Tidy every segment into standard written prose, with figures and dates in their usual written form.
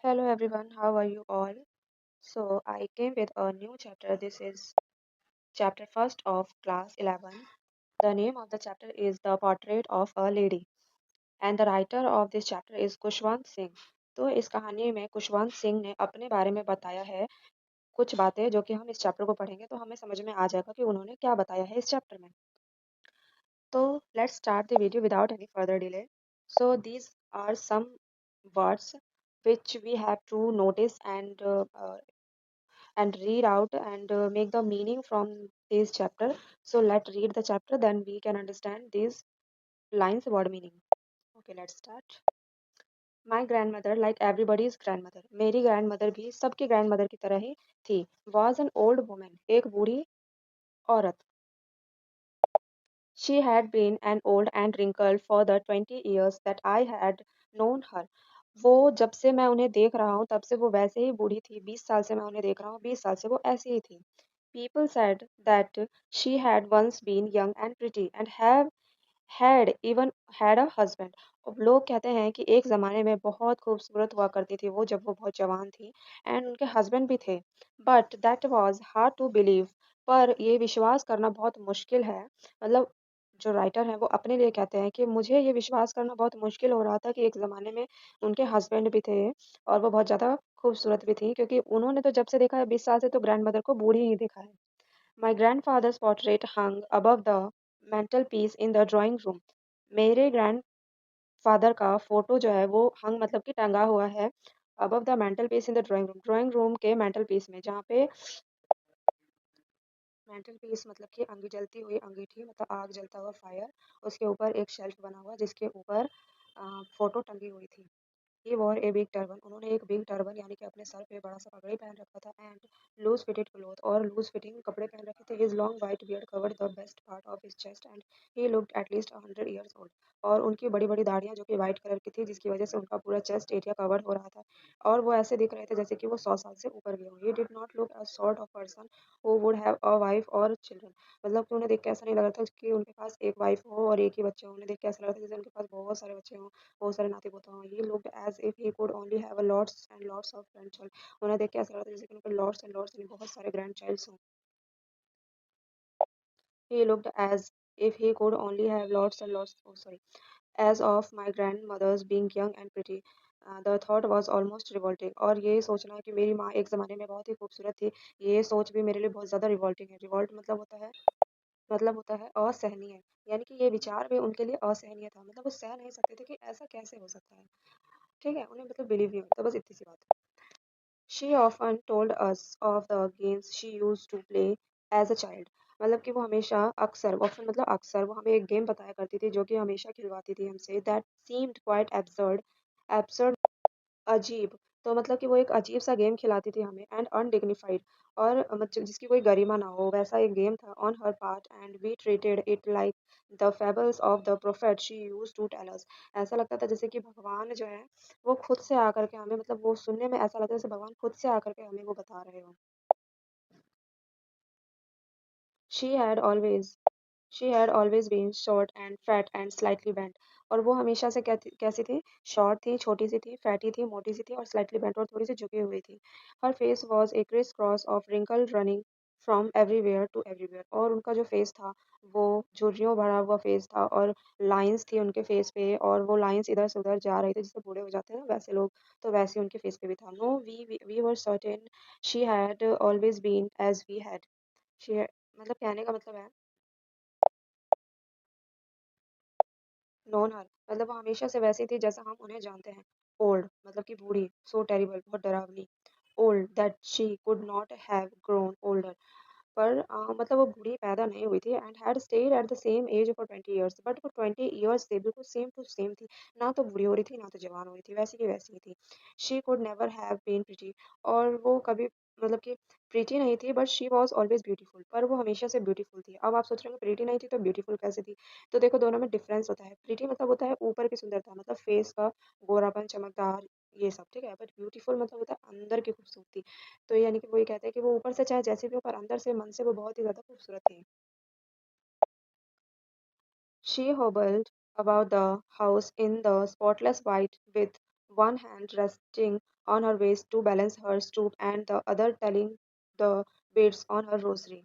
Hello everyone, how are you all? So I came with a new chapter. This is chapter first of class 11. The name of the chapter is The Portrait of a Lady and the writer of this chapter is Khushwant Singh. तो इस कहानी में खुशवंत सिंह ने अपने बारे में बताया है कुछ बातें जो कि हम इस चैप्टर को पढ़ेंगे तो हमें समझ में आ जाएगा कि उन्होंने क्या बताया है इस चैप्टर में। तो let's start the video without any further delay. So these are some words which we have to notice and read out and make the meaning from this chapter. So let's read the chapter, then we can understand these lines word meaning. Okay, let's start. My grandmother, like everybody's grandmother, मेरी grandmother भी सबकी grandmother की तरह ही थी, was an old woman, एक बूढ़ी औरत. She had been an old and wrinkled for the 20 years that I had known her. वो जब से मैं उन्हें देख रहा हूँ तब से वो वैसे ही बूढ़ी थी. 20 साल से मैं उन्हें देख रहा हूँ, 20 साल से वो ऐसी ही थी. People said that she had once been young and pretty and have had even had a husband. अब लोग कहते हैं कि एक ज़माने में बहुत खूबसूरत हुआ करती थी वो जब वो बहुत जवान थी एंड उनके हस्बैंड भी थे. But that was hard to believe. पर ये विश्वास करना बहुत मुश्किल है. मतलब जो राइटर हैं वो अपने लिए कहते हैं कि मुझे ये विश्वास करना बहुत मुश्किल हो रहा था कि एक ज़माने में उनके हस्बैंड भी थे और वो बहुत ज़्यादा खूबसूरत भी थी क्योंकि उन्होंने तो जब से देखा है 20 साल से तो ग्रैंडमदर को बूढ़ी ही देखा है. My grandfather's portrait hung above the mantelpiece in the drawing room. मेरे ग्रैंडफादर का फोटो जो है वो हंग मतलब कि टंगा हुआ है above the mantelpiece in the drawing room के मेंटल पीस में, जहाँ पे मेंटल पीस मतलब कि अंगी जलती हुई अंगीठी मतलब आग जलता हुआ फायर, उसके ऊपर एक शेल्फ बना हुआ जिसके ऊपर फोटो टंगी हुई थी. ही वॉर ए बिग टर्बन. उन्होंने एक बिग टर्बन यानी कि अपने सर पे बड़ा सा पगड़ी पहन रखा था एंड लूज फिटेड क्लोथ और लूज फिटिंग कपड़े पहन रखे थे. His long white beard covered the best part of his chest and he looked at least 100 years old. और उनकी बड़ी बड़ी दाढ़ियां जो कि वाइट कलर की थी जिसकी वजह से उनका पूरा चेस्ट एरिया कवर्ड हो रहा था और वो ऐसे दिख रहे थे जैसे कि वो 100 साल से ऊपर गए हों. He did not look a sort of person who would have a wife और चिल्ड्रन. मतलब कि उन्हें देख के ऐसा नहीं लग रहा था कि उनके पास एक वाइफ हो और एक ही बच्चे हो. उन्हें देख के ऐसा लग रहा था जैसे उनके पास बहुत सारे बच्चे हों, बहुत सारे नाती पोते हों. He looked as if he could only have a lots and lots of grandchildren. उन्हें देख के ऐसा लग रहा था जैसे कि उनके lots and lots यानी बहुत सारे grandchilds हों. He looked as if he could only have lots and lots. Oh, sorry. As of my grandmother's being young and pretty. The thought was almost revolting. और ये सोचना कि मेरी माँ एक ज़माने में बहुत ही खूबसूरत थी, ये सोच भी मेरे लिए बहुत ज़्यादा रिवॉल्टिंग है. रिवॉल्ट मतलब होता है असहनीय. यानी कि ये विचार भी उनके लिए असहनीय था. मतलब वो सह नहीं सकते थे कि ऐसा कैसे हो सकता है. ठीक है, उन्हें मतलब बिलीव नहीं होता. बस इतनी सी बात है. She often told us of the games she used to play as a child. मतलब कि वो हमेशा अक्सर ऑफन मतलब अक्सर वो हमें एक गेम बताया करती थी जो कि हमेशा खिलवाती थी हमसे. That seemed quite absurd. Absurd अजीब. तो मतलब कि वो एक अजीब सा गेम खिलाती थी हमें एंड अनडिग्निफाइड और मतलब जिसकी कोई गरिमा ना हो वैसा एक गेम था on her part and we treated it like the fables of the prophet she use to tell us. ऐसा लगता था जैसे कि भगवान जो है वो खुद से आकर के हमें मतलब वो सुनने में ऐसा लगता है जैसे भगवान खुद से आकर के हमें वो बता रहे हो. She had always she had always been short and fat and slightly bent. और वो हमेशा से कैसी थी? शॉर्ट थी, छोटी सी थी, फैटी थी, मोटी सी थी और स्लाइटली बेंट और थोड़ी सी झुकी हुई थी. Her face was a criss cross of wrinkle running from everywhere to everywhere. और उनका जो फेस था वो झुर्रियों भरा हुआ फेस था और लाइंस थी उनके फेस पे और वो लाइंस इधर से उधर जा रही थी जैसे बूढ़े हो जाते हैं ना वैसे लोग. तो वैसे उनके फेस पे भी था. No we were certain she had always been as we had. She मतलब कहने का मतलब है नॉन हर मतलब वो हमेशा से वैसी थी जैसा हम उन्हें जानते हैं. ओल्ड मतलब कि बूढ़ी. सो टेरिबल बहुत डरावनी. Old that she could not have grown older. पर मतलब वो बूढ़ी पैदा नहीं हुई थी and had stayed at the same age for 20 years. But वो 20 years से बिल्कुल सेम टू सेम थी. ना तो बूढ़ी हो रही थी ना तो जवान हो रही थी, वैसी की वैसी ही थी. She could never have been pretty. और वो कभी मतलब कि प्रीटी नहीं थी but she was always beautiful. पर वो हमेशा से ब्यूटीफुल थी. अब आप सोच रहे हो प्रीटी नहीं थी तो ब्यूटीफुल कैसे थी? तो देखो दोनों में डिफरेंस होता है. प्रीटी मतलब होता है ऊपर की सुंदरता मतलब फेस का गोरापन चमकदार ये सब. ठीक है, बट ब्यूटीफुल मतलब होता है अंदर की खूबसूरती. तो यानी कि वो ये कहते हैं कि वो ऊपर से चाहे जैसे भी हो पर अंदर से मन से वो बहुत ही ज़्यादा खूबसूरत थी. She hobbled about the house in the spotless white with one hand resting on her waist to balance her stoop and the other telling the beads on her rosary.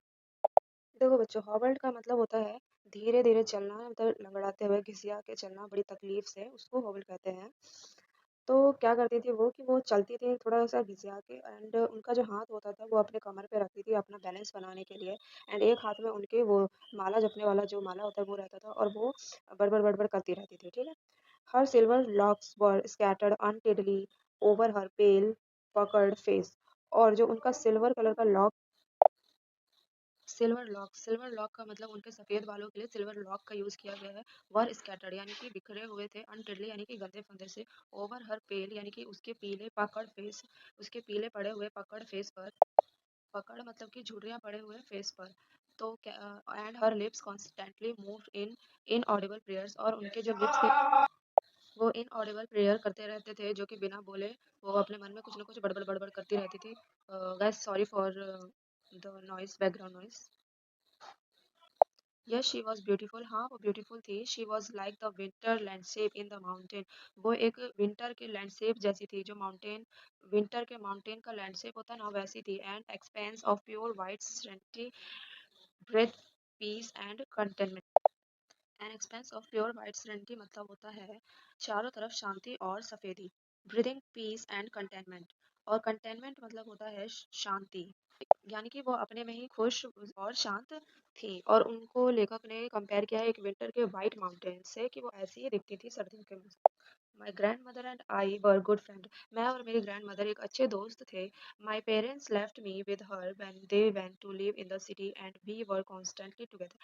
देखो बच्चों, हॉबल्ट का मतलब होता है धीरे धीरे चलना, मतलब लंगड़ाते हुए घिसिया के चलना बड़ी तकलीफ से, उसको हॉबल्ट कहते हैं। तो क्या करती थी वो कि वो चलती थी थोड़ा सा घिसिया के, एंड उनका जो हाथ होता था वो अपने कमर पे रखती थी अपना बैलेंस बनाने के लिए, एंड एक हाथ में उनके वो माला जपने वाला जो माला होता है वो रहता था, और वो बड़बड़ बड़बड़ करती रहती थी, ठीक है। हर सिल्वर लॉक्स वर स्कैटर्ड अनटिडली ओवर हर पेल पकड़ फेस। और जो उनका सिल्वर लॉक का मतलब उनके सफेद बालों के लिए सिल्वर लॉक का यूज किया गया है। वर स्कैटर्ड यानी कि बिखरे हुए थे, अनटिडली यानी कि गंदे फंदे से, ओवर हर पेल यानी कि उसके पीले पड़े हुए पकड़ फेस पर, पकड़ मतलब कि झुर्रियां पड़े हुए फेस पर। तो and her lips constantly move in inaudible prayers, और उनके जो लिप्स थे वो इनऑडिबल प्रेयर करते रहते थे, जो कि बिना बोले वो अपने मन में कुछ ना कुछ बड़बड़ बड़बड़ करती रहती थी। Guys sorry for the noise, background noise. Yes she was beautiful, हाँ वो ब्यूटीफुल थी। She was like the winter landscape in the mountain, वो एक विंटर के लैंडस्केप जैसी थी, जो माउंटेन विंटर के माउंटेन का लैंडस्केप होता है ना वैसी थी। And expanse of pure white serenity, breath, peace and containment. An expanse of pure white serenity मतलब होता है चारों तरफ शांति और सफेदी, ब्रीदिंग पीस एंड कंटेनमेंट। और कंटेनमेंट मतलब होता है शांति, यानी कि वो अपने में ही खुश और शांत थी। और उनको लेखक ने कंपेयर किया है एक विंटर के व्हाइट माउंटेन से, कि वो ऐसी ही दिखती थी सर्दियों के मौसम। My grand mother and I were good friend, मैं और मेरी ग्रैंड मदर एक अच्छे दोस्त थे। My parents left me with her when they went to live in the city and we were constantly together,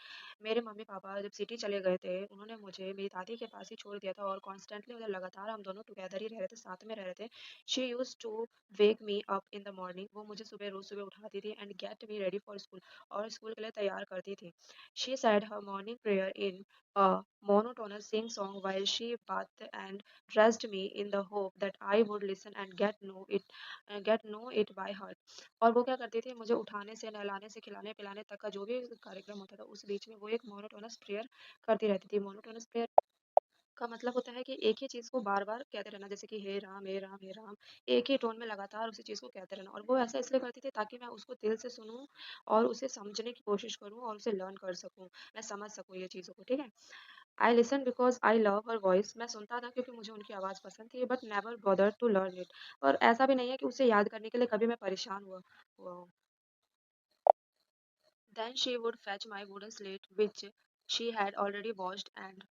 मेरे मम्मी पापा जब city चले गए थे उन्होंने मुझे मेरी दादी के पास ही छोड़ दिया था, और कॉन्स्टेंटली मतलब लगातार हम दोनों टुगेदर ही रह रहे थे, साथ में रह रहे थे। She use to wake me up in the morning, वो मुझे रोज सुबह उठाती थी, and get me ready for school, और स्कूल के लिए तैयार करती थी। शी said her morning prayer in a monotonous sing song while she bathed and dressed me in the hope that I would listen and get know it by heart। और वो क्या करती थी, मुझे उठाने से नहलाने से खिलाने पिलाने तक का जो भी कार्यक्रम होता था उस बीच में वो एक मोनोटोनस प्रेयर करती रहती थी। मोनोटोनस प्रेयर का मतलब होता है कि एक ही चीज को बार बार कहते रहना, जैसे कि हे राम हे राम हे राम, एक ही टोन में लगातार उसी चीज को कहते रहना। और वो ऐसा इसलिए करती थी ताकि मैं उसको दिल से सुनूं और उसे समझने की कोशिश करूं और उसे लर्न कर सकूं, मैं समझ सकूं ये चीजों को, ठीक है। I listen because I love her voice, मैं सुनता था क्योंकि मुझे उनकी आवाज़ पसंद थी, but never bother to learn it, और ऐसा भी नहीं है कि उसे याद करने के लिए कभी मैं परेशान हुआ हूँ। Then she would fetch my wooden slate which she had already washed and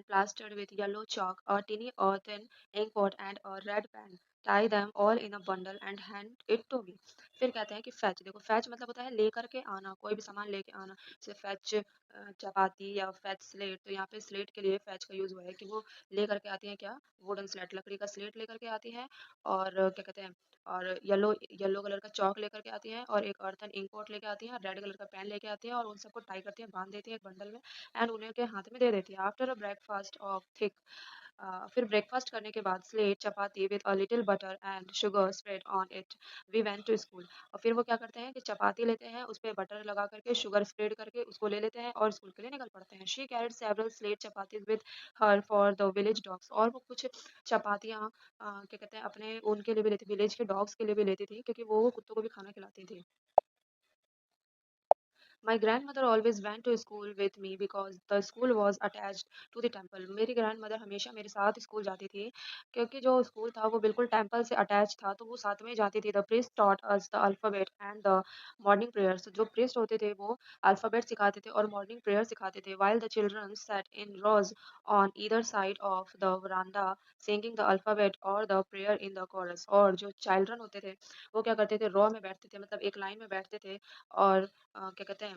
plastered with yellow chalk, a tiny earthen inkpot and a red pen, tie them all in a bundle and hand it to me। फिर कहते हैं कि fetch, देखो fetch मतलब होता है लेकर के आना, कोई भी सामान लेके आना, जैसे फैच चपाती या फैच स्लेट, तो यहाँ पे स्लेट के लिए फैच का यूज हुआ है कि वो लेकर के आती है क्या, वुडन स्लेट, लकड़ी का स्लेट लेकर के आती है, और क्या कहते हैं, और येलो येलो कलर का चौक लेकर के आती है, और एक अर्थन इंक पॉट लेके आती है, रेड कलर का पेन लेके आती है, और उन सबको टाई करती है, बांध देती है एक बंडल में, एंड उन्हें के हाथ में दे देती है। After a breakfast of thick, फिर ब्रेकफास्ट करने के बाद slate chapati with a little butter and sugar spread on it, we went to school. और फिर वो क्या करते हैं कि चपाती लेते हैं, उस पर बटर लगा करके शुगर स्प्रेड करके उसको ले लेते हैं और स्कूल के लिए निकल पड़ते हैं। She carried several slate chapatis with her for the village dogs, और वो कुछ चपातियाँ क्या कहते हैं अपने उनके लिए भी लेती, विलेज के डॉग्स के लिए भी लेती थी, क्योंकि वो कुत्तों को भी खाना खिलाती थी। My grandmother always went to school with me because the school was attached to the temple। मेरी grandmother हमेशा मेरे साथ स्कूल जाती थी क्योंकि जो स्कूल था वो बिल्कुल टेम्पल से अटैच था, तो वो साथ में ही जाती थी। The priest taught us the alphabet and the morning prayers। जो priest होते थे वो अल्फाबेट सिखाते थे और मॉर्निंग प्रेयर सिखाते थे। While the children sat in rows on either side of the veranda singing the alphabet or the prayer in the chorus। और जो children होते थे वो क्या करते थे, रो में बैठते थे, मतलब एक लाइन में बैठते थे, और क्या कहते हैं,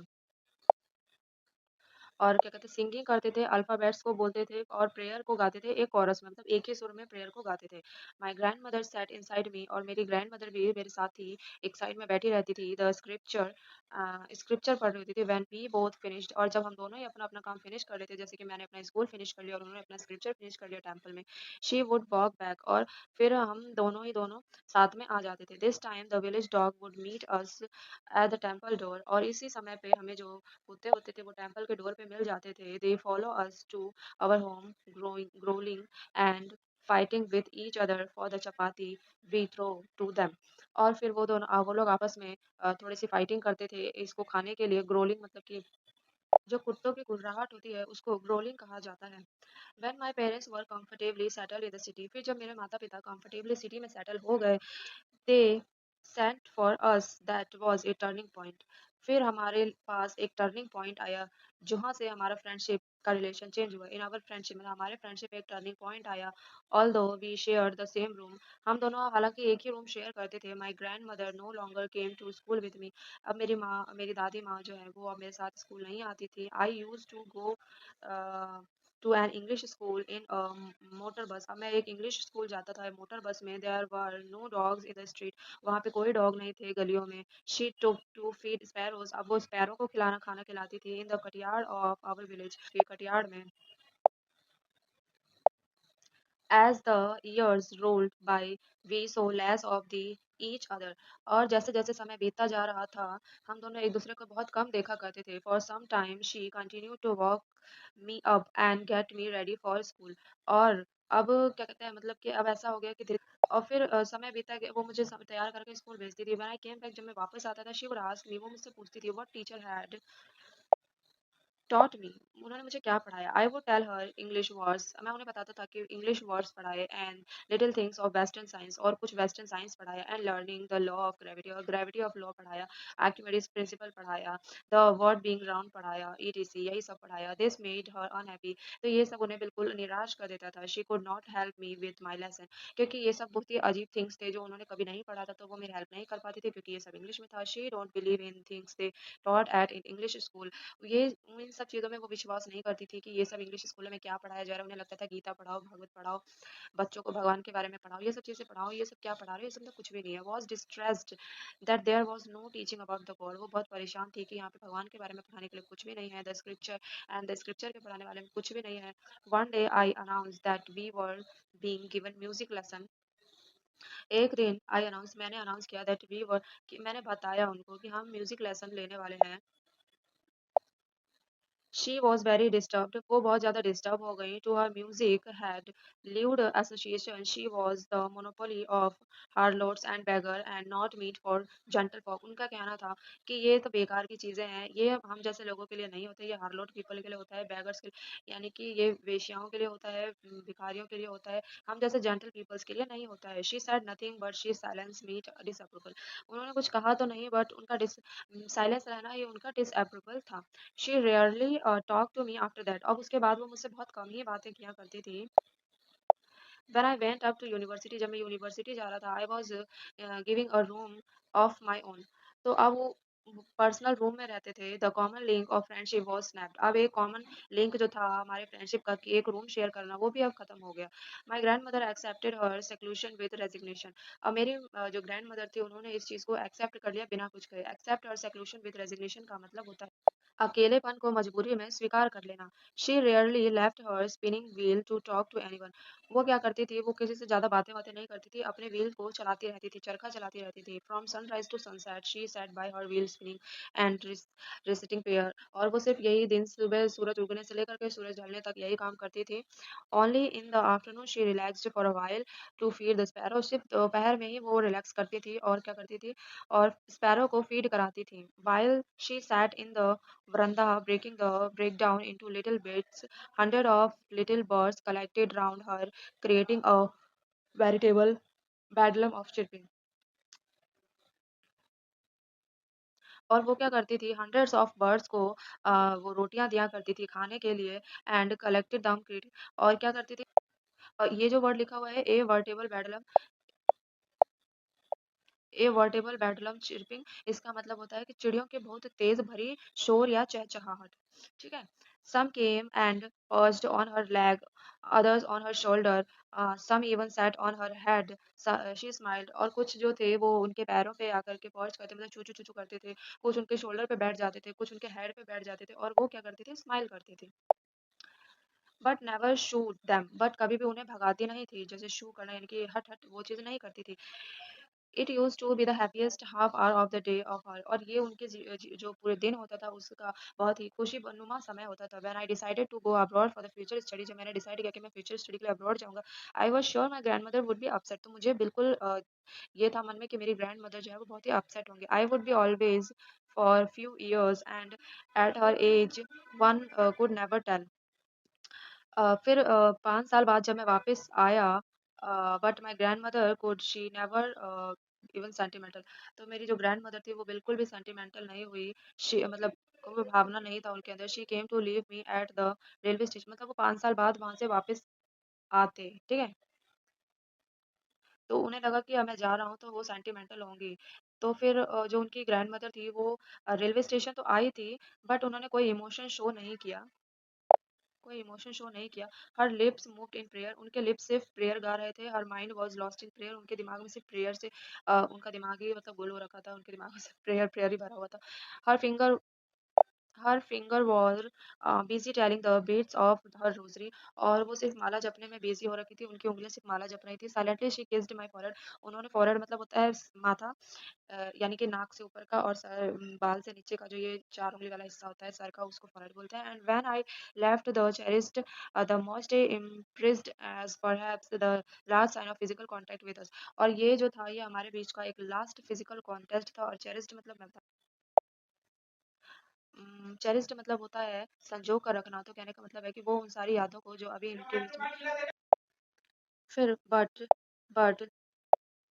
और क्या कहते हैं सिंगिंग करते थे, अल्फाबेट्स को बोलते थे और प्रेयर को गाते थे एक कोरस में, मतलब एक ही सुर में प्रेयर को गाते थे। My grandmother sat inside me, और मेरी ग्रैंडमदर भी मेरे साथ थी, एक साइड में बैठी रहती थी। द स्क्रिप्चर पढ़ रही थी व्हेन वी बोथ फिनिश्ड, और जब हम दोनों ही अपना अपना काम फिनिश कर लेते, जैसे कि मैंने अपना स्कूल फिनिश कर लिया और उन्होंने अपना स्क्रिप्चर फिनिश कर लिया टेम्पल में, शी वुड वॉक बैक, और फिर हम दोनों साथ में आ जाते थे। This time the village dog would meet us at the temple door, और इसी समय पे हमें जो कुत्ते होते थे वो टेम्पल के डोर पे मिल जाते थे, they follow us to our home, growling and fighting with each other for the chapati we throw to them. और फिर वो लोग आपस में थोड़ी सी फाइटिंग करते थे इसको खाने के लिए। ग्रोलिंग मतलब कि जो कुत्तों की गुर्राहट होती है उसको ग्रोलिंग कहा जाता है। When my parents were comfortably settled in the city, फिर जब मेरे माता पिता comfortably सिटी में सेटल हो गए, they sent for us, that was a turning point. फिर हमारे पास एक टर्निंग पॉइंट आया जहाँ से हमारा फ्रेंडशिप का रिलेशन चेंज हुआ। इन आवर फ्रेंडशिप मतलब हमारे फ्रेंडशिप एक टर्निंग पॉइंट आया। Although we share the same room, हम दोनों हालांकि एक ही रूम शेयर करते थे। My grand mother no longer came to school with me, अब मेरी दादी माँ जो है वो अब मेरे साथ स्कूल नहीं आती थी। I used to go to an English school in motor bus, अब मैं एक इंग्लिश स्कूल जाता था मोटर बस में। There were no dogs in the street, वहाँ पे कोई डॉग नहीं थे गलियों में। She took to feed sparrows, अब वो स्पैरो को खिलाना खाना खिलाती थी। इन द कटियाड़ ऑफ आवर विलेज, के कटियाड़ में। As the years rolled by, we saw less of the each other. और जैसे जैसे समय बीतता जा रहा था हम दोनों एक दूसरे को बहुत कम देखा करते थे। For some time she continued to walk me up and get me ready for school. और अब क्या कहते हैं मतलब कि अब ऐसा हो गया कि और फिर समय बीता गया, वो मुझे तैयार करके स्कूल भेजती थी। When I came back, जब मैं वापस आता था, she would ask me, वो मुझसे पूछती थी, what teacher had taught me, उन्होंने मुझे क्या पढ़ाया। I would tell her English words, मैं उन्हें बताता था कि English words पढ़ाए, and little things of Western science, और कुछ Western science पढ़ाया, and learning the law of gravity, और gravity of law पढ़ाया, Archimedes principle पढ़ाया, the word being round पढ़ाया, etc, यही सब पढ़ाया। This made her unhappy, तो ये सब उन्हें बिल्कुल निराश कर देता था। She could not help me with my lesson, क्योंकि ये सब बहुत ही अजीब थिंग्स थे जो उन्होंने कभी नहीं पढ़ा था, तो वो मेरी हेल्प नहीं कर पाती थी क्योंकि ये सब इंग्लिश में था। She don't believe in things they taught at in English school, ये इन सब चीज़ों में वो विश्वास नहीं करती थी कि ये सब इंग्लिश स्कूल में क्या पढ़ाया जा रहा है। उन्हें लगता था गीता पढ़ाओ, भागवत पढ़ाओ, बच्चों को भगवान के बारे में पढ़ाओ, ये सब चीज़ें पढ़ाओ, ये सब क्या पढ़ा रहे हो, ये सब तो कुछ भी नहीं है। Was distressed that there was no teaching about the god, वो बहुत परेशान थी कि यहाँ पे भगवान के बारे में पढ़ाने के लिए कुछ भी नहीं है। The scripture and the scripture के पढ़ाने वाले में कुछ भी नहीं है। One day I announce that we were being given music lesson, एक दिन आई अनाउंस मैंने अनाउंस किया दैट वी वर, कि मैंने बताया उनको कि हम म्यूजिक लेसन लेने वाले हैं। She was very disturbed, वो बहुत ज़्यादा डिस्टर्ब हो गई। To her music had lewd association, she was the monopoly of harlots and beggar and not meet for gentlefolk, उनका कहना था कि ये तो बेकार की चीज़ें हैं, ये हम जैसे लोगों के लिए नहीं होते, ये हार्लोट पीपल के लिए होता है, बेगर्स के लिए यानी कि ये वेश्याओं के लिए होता है, भिखारियों के लिए होता है, हम जैसे जेंटल पीपल्स के लिए नहीं होता है। She said nothing but she silence meet disapproval, उन्होंने कुछ कहा तो नहीं बट उनका साइलेंस रहना ये उनका डिसअप्रूवल था। She rarely talk to me after that, अब उसके बाद वो मुझसे बहुत कम ही बातें किया करती थी। When I went up to university, जब मैं यूनिवर्सिटी जा रहा था, I was giving a room of my own, तो अब वो पर्सनल रूम में रहते थे। The common link of friendship was snapped, अब एक कॉमन लिंक जो था हमारे फ्रेंडशिप का कि एक रूम शेयर करना, वो भी अब खत्म हो गया। My grandmother accepted her seclusion with resignation, अब मेरी जो ग्रैंड मदर थी उन्होंने इस चीज़ को एक्सेप्ट कर लिया बिना कुछ कहे। Accept her seclusion with resignation का मतलब होता है अकेलेपन को मजबूरी में स्वीकार कर लेना। She rarely left her spinning wheel to talk to anyone, वो क्या करती थी, वो किसी से ज़्यादा बातें बातें नहीं करती थी, अपने व्हील को चलाती रहती थी, चरखा चलाती रहती थी। From sunrise to sunset she sat by her wheel spinning and reciting prayer, और वो सिर्फ यही दिन सुबह सूरज उगने से लेकर के सूरज ढलने तक यही काम करती थी। Only in the afternoon she relaxed for a while to feed the sparrow, सिर्फ दोपहर में ही वो रिलैक्स करती थी और क्या करती थी, और स्पैरो को फीड कराती थी। while she sat in the veranda breaking the breakdown into little bits, hundred of little birds collected round her, creating a veritable bedlam of chirping, और वो क्या करती थी, हंड्रेड्स ऑफ बर्ड्स को वो रोटियां दिया करती थी खाने के लिए। एंड कलेक्टेड दम, और क्या करती थी, ये जो वर्ड लिखा हुआ है ए वर्टेबल बेडलम, ए वर्टेबल बेडलम चिरपिंग, इसका मतलब होता है कि चिड़ियों के बहुत तेज भरी शोर या चहचहाहट। ठीक है। Some came and perched on her leg, others on her shoulder, some even sat on her head, she smiled, और कुछ जो थे वो उनके पैरों पे आकर के पर्च करते मतलब चू चू चू चू करते थे, कुछ उनके शोल्डर पे बैठ जाते थे, कुछ उनके हेड पे बैठ जाते थे, और वो क्या करती थी, स्माइल करती थी। But never shoe them, but कभी भी उन्हें भगाती नहीं थी, जैसे शू करना यानी कि हट हट वो चीज़ नहीं करती थी। It use to be the happiest half hour of the day of her, और ये उनके जो पूरे दिन होता था उसका बहुत ही खुशी नुमा समय होता था। When I decided to go abroad for the future study, जब मैंने डिसाइड किया कि मैं फ्यूचर स्टडी के लिए अब्रॉड जाऊंगा, I was sure my grandmother would be upset. तो मुझे बिल्कुल ये था मन में कि मेरी ग्रैंड मदर जो है वो बहुत ही अपसेट होंगी। I would be always for few years and at her age one could never tell. फिर 5 साल बाद जब मैं वापस आया, but my grandmother could she never even sentimental. तो मेरी जो ग्रैंडमदर थी वो बिल्कुल भी सेंटिमेंटल नहीं हुई। शी मतलब वो भावना नहीं था उनके अंदर। She came to leave me at the railway station, मतलब वो 5 साल बाद वहां से वापस आते, ठीक है। तो उन्हें लगा कि अब मैं जा रहा हूँ तो वो सेंटिमेंटल होंगी। तो फिर जो उनकी ग्रैंडमदर थी वो रेलवे स्टेशन तो आई थी, बट उन्होंने कोई इमोशन शो नहीं किया, कोई इमोशन शो नहीं किया। हर लिप्स मूव्ड इन प्रेयर, उनके लिप्स सिर्फ प्रेयर गा रहे थे। Her mind was lost in prayer, उनके दिमाग में सिर्फ प्रेयर से उनका दिमाग ही मतलब गुल हो रखा था, उनके दिमाग में सिर्फ प्रेयर प्रेयर ही भरा हुआ था। Her finger her finger was busy telling the beads of her rosary, और वो सिर्फ माला जपने में बिजी हो रखी थी, उनकी उंगलियां सिर्फ माला जप रही थी। Silently she kissed my forehead, उन्होंने फॉरहेड मतलब होता है माथा, यानी कि नाक से ऊपर का और बाल से नीचे का जो ये 4 उंगली वाला हिस्सा होता है सर का, उसको फॉरहेड बोलते हैं। And when I left the cherished the most impressed as perhaps the last sign of physical contact with us, और ये जो था ये हमारे बीच का एक लास्ट फिजिकल कॉन्टेस्ट था। और चेरिस्ड मतलब चेरिस्ड मतलब होता है संजो कर रखना। तो कहने का मतलब है कि वो उन सारी यादों को जो अभी इनके बीच में, फिर but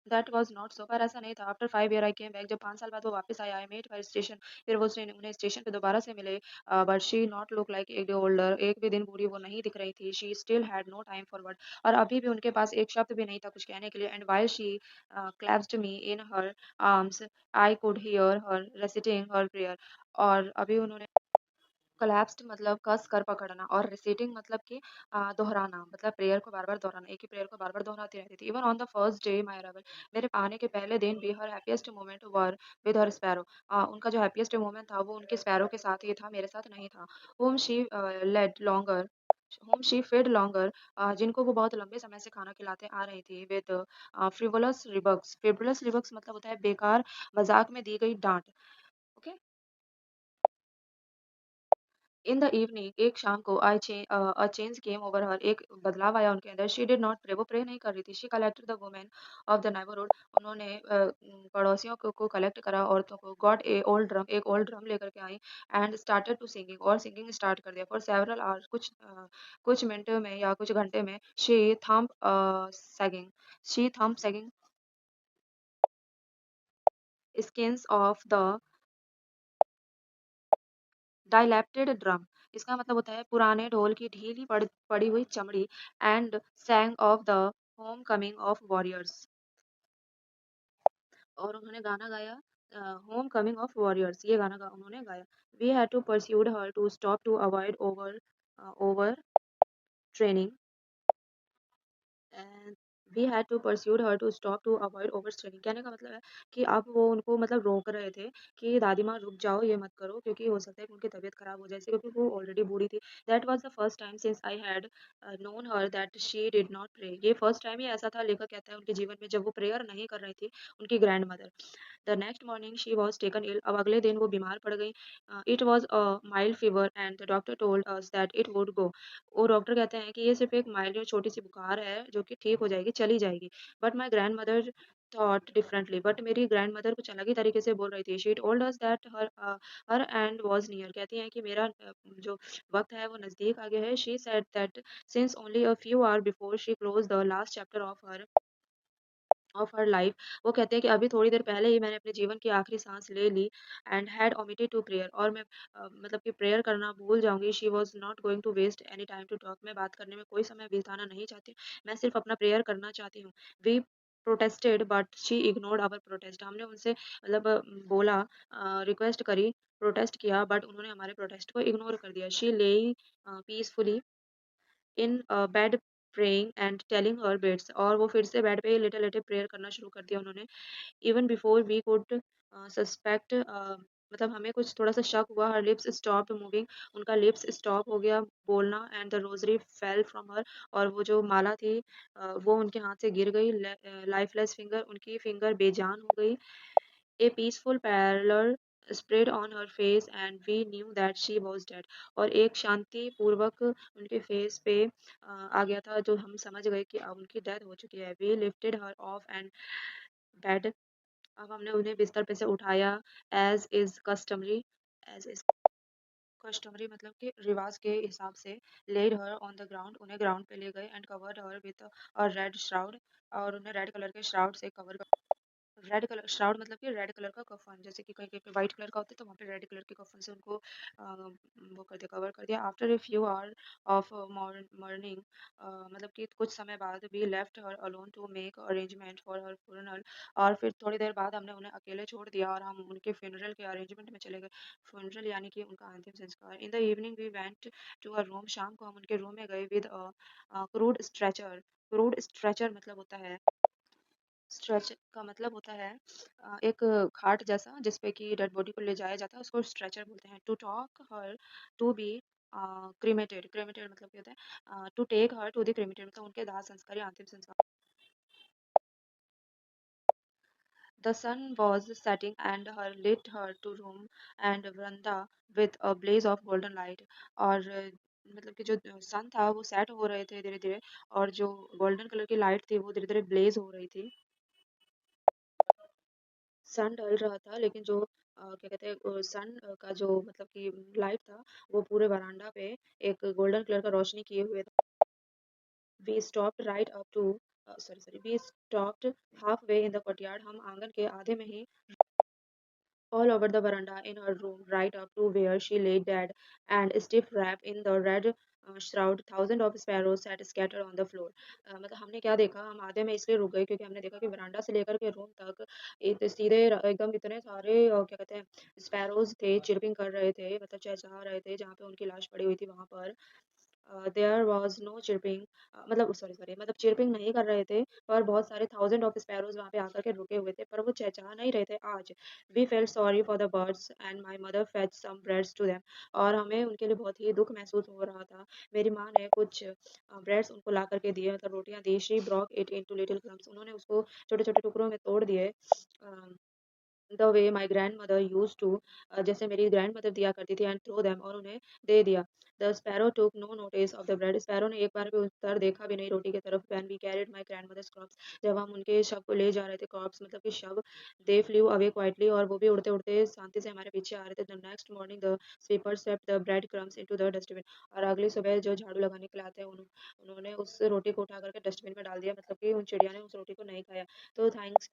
that was not so, पर ऐसा नहीं था। After 5 year I came back, जब 5 साल बाद वो वापस आया, आई मेट हर स्टेशन, फिर वो उन्हें स्टेशन पे दोबारा से मिले। But she not look like एक डे ओल्डर, एक भी दिन बूढ़ी वो नहीं दिख रही थी। She still had no time for word, और अभी भी उनके पास एक शब्द भी नहीं था कुछ कहने के लिए। And while she clasped me in her arms, I could hear her reciting her prayer, और अभी उन्होंने कोलैप्स्ड मतलब कस कर पकड़ना, और रिसीटिंग मतलब कि दोहराना, मतलब प्रेयर को बार बार दोहराना, एक ही प्रेयर को बार बार दोहराती रहती थी। Even on the first day my arrival, मेरे आने के पहले दिन भी her happiest moment were with her sparrow, उनका जो हैप्पीएस्ट मोमेंट था वो उनके स्पैरो के साथ ही था, मेरे साथ नहीं था। whom she led longer whom she fed longer, जिनको वो बहुत लंबे समय से खाना खिलाते आ रही थी, विद फ्रिवोलस रिबक्स मतलब होता है बेकार मजाक में दी गई डांट। ओके। इन द इवनिंग, एक शाम को, अ चेंज केम ओवर हर, एक बदलाव आया उनके अंदर। शी डिड नॉट प्रे, वो प्रे नहीं कर रही थी। She collected the women of the neighbourhood, उन्होंने पड़ोसियों को कलेक्ट करा, औरतों को। गॉट ए ओल्ड ड्रम, एक ओल्ड ड्रम लेकर के आई, एंड स्टार्टेड टू सिंगिंग, और सिंगिंग स्टार्ट कर दिया। फॉर सेवरल आवर्स, कुछ मिनटों में या कुछ घंटे में, sagging she thump sagging skins of the dilapidated drum, इसका मतलब होता है पुराने ढोल की ढीली पड़ी हुई चमड़ी। And सैंग of the home coming of warriors, और उन्होंने गाना गाया होम कमिंग ऑफ वॉरियर्स, ये गाना उन्होंने गाया। We had to persuade her to stop to avoid over training, and we had to persuade her to stop to avoid overstraining. कहने का मतलब है कि अब वो उनको मतलब रोक रहे थे कि दादी माँ रुक जाओ, ये मत करो, क्योंकि हो सकता है कि उनकी तबीयत खराब हो जाए, क्योंकि वो ऑलरेडी बूढ़ी थी। That was the first time since I had known her that she did not pray, ये फर्स्ट टाइम ही ऐसा था, लेखक कहता है, उनके जीवन में जब वो प्रेयर नहीं कर रही थी, उनकी grandmother. The next morning she was taken ill, अब अगले दिन वो बीमार पड़ गई। It was a mild fever and the doctor told us that it would go, वो डॉक्टर कहते हैं कि ये सिर्फ एक माइल्ड और छोटी सी बुखार है जो कि ठीक हो जाएगी, चली जाएगी। But my grand mother thought differently, but मेरी ग्रैंड मदर कुछ अलग ही तरीके से बोल रही थी। She told us that her and was near, कहती हैं कि मेरा जो वक्त है वो नज़दीक आ गया है। She said that since only a few hour before she close the last chapter of her life, वो कहते हैं कि अभी थोड़ी देर पहले ही मैंने अपने जीवन की आखिरी सांस ले ली। And had omitted to prayer, और मैं मतलब कि प्रेयर करना भूल जाऊंगी। She was not going to waste any time to talk, मैं बात करने में कोई समय बिताना नहीं चाहती, मैं सिर्फ अपना प्रेयर करना चाहती हूँ। We protested but she ignored our protest, हमने उनसे मतलब बोला, रिक्वेस्ट करी, प्रोटेस्ट किया, बट उन्होंने हमारे प्रोटेस्ट को इग्नोर कर दिया। शी ले peacefully in bed praying and telling her bits, और वो फिर से बेड पे लेटे लेटे प्रेयर करना शुरू कर दिया उन्होंने। Even before we could suspect मतलब हमें कुछ थोड़ा-सा शक हुआ, हर लिप्स स्टॉप्ड मूविंग, उनका लिप्स स्टॉप हो गया बोलना and the rosary fell from her, और वो जो माला थी वो उनके हाथ से गिर गई, लाइफलेस फिंगर, उनकी फिंगर बेजान हो गई। A peaceful pallor spread on her face and we knew that she was dead। और एक शांति पूर्वक उनके फेस पे आ गया था, जो हम समझ गए कि अब उनकी डेथ हो चुकी है। We lifted her off and bed। अब हमने उन्हें बिस्तर पे से उठाया, as is customary, as is customary मतलब कि रिवाज के हिसाब से, laid her on the ground, उन्हें ग्राउंड पे ले गए and covered her with a red shroud, और उन्हें रेड कलर के श्राउड से कवर, रेड कलर श्राउड मतलब कि रेड कलर का कफन, जैसे कि कहीं कहीं पे व्हाइट कलर का होता है तो वहाँ पे रेड कलर के कफन से उनको वो कर दिया, कवर कर दिया। After a few hour of morning, मतलब कि कुछ समय बाद, we left her alone to make arrangement for her funeral, और फिर थोड़ी देर बाद हमने उन्हें अकेले छोड़ दिया और हम उनके फ्यूनरल के अरेंजमेंट में चले गए। फ्यूनरल यानी कि उनका अंतिम संस्कार। In the evening we went to our room, शाम को हम उनके रूम में गए with crude stretcher. Crude stretcher मतलब होता है, स्ट्रेच का मतलब होता है एक खाट जैसा जिसपे कि डेड बॉडी को ले जाया जाता है, उसको स्ट्रेचर बोलते हैं। To talk her to be cremated, cremated मतलब क्या होता है, to take her to the cremated मतलब उनके दाह संस्कार या अंतिम संस्कार। The sun was setting and her lit her to room and veranda with a blaze of golden light। और मतलब कि जो सन था वो सेट हो रहे थे धीरे धीरे, और जो गोल्डन कलर की लाइट थी वो धीरे धीरे ब्लेज हो रही थी। सन ढल रहा था, लेकिन जो क्या कहते हैं सन का जो मतलब कि लाइट था वो पूरे वरांडा पे एक गोल्डन कलर का रोशनी किए हुए था। We stopped right up to sorry we stopped half way in the courtyard, हम आंगन के आधे में ही, all over the veranda in her room, right up to where she lay dead and stiff wrapped in the red shroud, thousands of sparrows sat scattered on the floor। मतलब हमने क्या देखा, हम आधे में इसलिए रुक गए क्योंकि हमने देखा कि वरांडा से लेकर के रूम तक सीधे एकदम इतने सारे क्या कहते हैं स्पैरोज थे, चिरपिंग कर रहे थे, मतलब चहचहा रहे थे, जहाँ पे उनकी लाश पड़ी हुई थी वहां पर देयर वाज नो चिरपिंग, मतलब सॉरी मतलब चिरपिंग नहीं कर रहे थे, पर बहुत सारे थाउजेंड ऑफ स्पैरोज वहां पे आकर के रुके हुए थे, पर वो चहचहा नहीं रहे थे आज। We felt sorry for the birds and my mother fetch some breads to them. और हमें उनके लिए बहुत ही दुख महसूस हो रहा था। मेरी माँ ने कुछ ब्रेड्स उनको ला करके दिए, मतलब रोटियां दी। She broke it into little crumbs, उन्होंने उसको छोटे छोटे टुकड़ों में तोड़ दिए, the way my grand mother used to, जैसे मेरी ग्रैंड मदर दिया करती थी, एंड थ्रो देम, और उन्हें दे दिया। The sparrow took no notice of the bread, sparrow ने एक बार भी उत्तर देखा भी नहीं रोटी की तरफ। When we carried my grandmother's crops, जब हम उनके शव को ले जा रहे थे, क्रॉप्स मतलब कि शव, दे फ्लू अवे क्वाइटली, और वो भी उड़ते उड़ते शांति से हमारे पीछे आ रहे थे। The next morning the sweeper swept the bread crumbs into the dustbin, और अगली सुबह जो झाड़ू लगाने के लिए आते हैं उन्होंने उस रोटी को उठा करके डस्टबिन में डाल दिया, मतलब कि उन चिड़िया ने उस रोटी को नहीं खाया। तो थैंक्स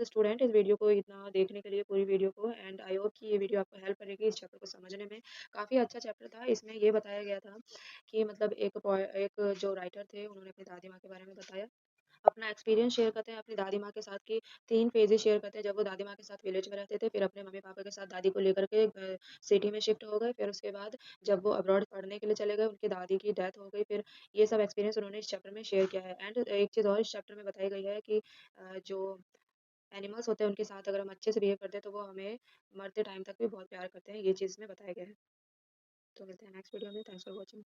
स्टूडेंट इस वीडियो को इतना देखने के लिए, पूरी वीडियो को, एंड आई होप कि ये वीडियो आपको हेल्प करेगी इस चैप्टर को समझने में। काफ़ी अच्छा चैप्टर था, इसमें ये बताया गया था कि मतलब एक जो राइटर थे उन्होंने अपनी दादी माँ के बारे में बताया, अपना एक्सपीरियंस शेयर करते हैं अपनी दादी माँ के साथ की, 3 फेजेज़ शेयर करते हैं। जब वो दादी माँ के साथ विलेज में रहते थे, फिर अपने मम्मी-पापा के साथ दादी को लेकर के सिटी में शिफ्ट हो गए, फिर उसके बाद जब वो अब्रॉड पढ़ने के लिए चले गए, उनकी दादी की डेथ हो गई, फिर ये सब एक्सपीरियंस उन्होंने इस चैप्टर में शेयर किया है। एंड एक चीज़ और इस चैप्टर में बताई गई है कि जो एनिमल्स होते हैं उनके साथ अगर हम अच्छे से बिहेव करते हैं तो वो हमें मरते टाइम तक भी बहुत प्यार करते हैं, ये चीज़ इसमें बताया गया है। तो मिलते हैं नेक्स्ट वीडियो में, थैंक्स फॉर वॉचिंग।